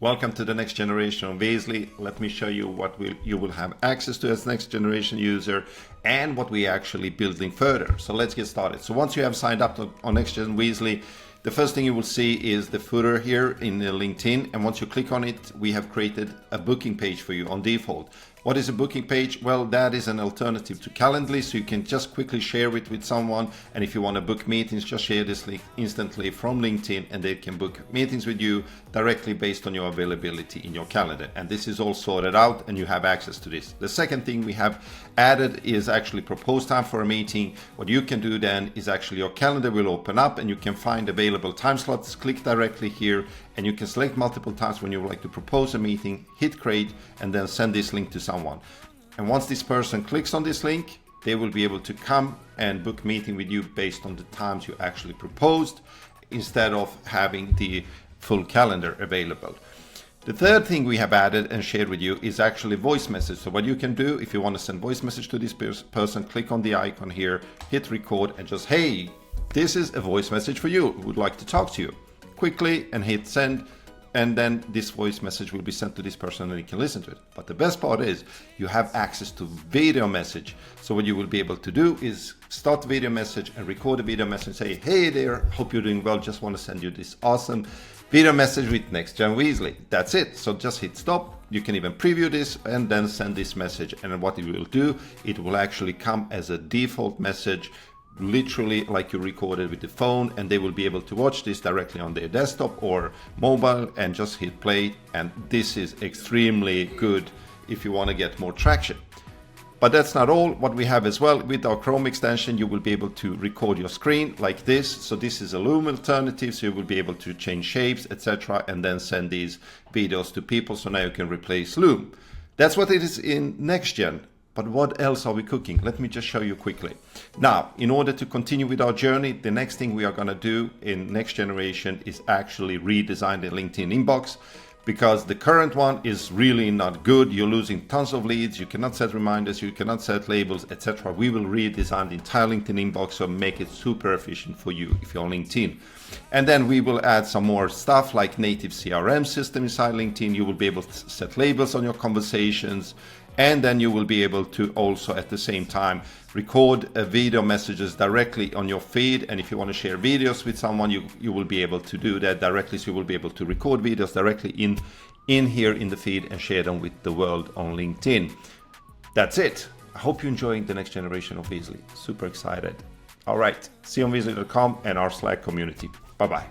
Welcome to the next generation of Weezly. Let me show you what you will have access to as next generation user and what we are actually building further. So let's get started. So once you have signed up on Next Gen Weezly, the first thing you will see is the footer here in the LinkedIn. And once you click on it, we have created a booking page for you on default. What is a booking page? Well, that is an alternative to Calendly, so you can just quickly share it with someone. And if you want to book meetings, just share this link instantly from LinkedIn and they can book meetings with you directly based on your availability in your calendar. And this is all sorted out and you have access to this. The second thing we have added is actually propose time for a meeting. What you can do then is actually your calendar will open up and you can find available time slots. Click directly here and you can select multiple times when you would like to propose a meeting, hit create, and then send this link to someone. And once this person clicks on this link, they will be able to come and book meeting with you based on the times you actually proposed, instead of having the full calendar available. The third thing we have added and shared with you is actually voice message. So what you can do if you want to send voice message to this person, click on the icon here, hit record, and just, hey, this is a voice message for you. We would like to talk to you. Quickly and hit send, and then this voice message will be sent to this person and he can listen to it. But the best part is you have access to video message. So what you will be able to do is start the video message and record a video message, say, hey there, hope you're doing well, just want to send you this awesome video message with Next Gen Weezly. That's it. So just hit stop. You can even preview this and then send this message. And what it will do, it will actually come as a default message, literally like you recorded with the phone, and they will be able to watch this directly on their desktop or mobile and just hit play. And this is extremely good if you want to get more traction. But that's not all. What we have as well with our Chrome extension, you will be able to record your screen like this. So this is a Loom alternative, so you will be able to change shapes, etc., and then send these videos to people. So now you can replace Loom. That's what it is in Next Gen. But what else are we cooking? Let me just show you quickly. Now, in order to continue with our journey, the next thing we are going to do in next generation is actually redesign the LinkedIn inbox, because the current one is really not good. You're losing tons of leads. You cannot set reminders. You cannot set labels, etc. We will redesign the entire LinkedIn inbox so make it super efficient for you if you're on LinkedIn. And then we will add some more stuff like native CRM system inside LinkedIn. You will be able to set labels on your conversations. And then you will be able to also at the same time record video messages directly on your feed. And if you want to share videos with someone, you will be able to do that directly. So you will be able to record videos directly in here in the feed and share them with the world on LinkedIn. That's it. I hope you're enjoying the next generation of Weezly. Super excited. All right. See you on Weezly.com and our Slack community. Bye-bye.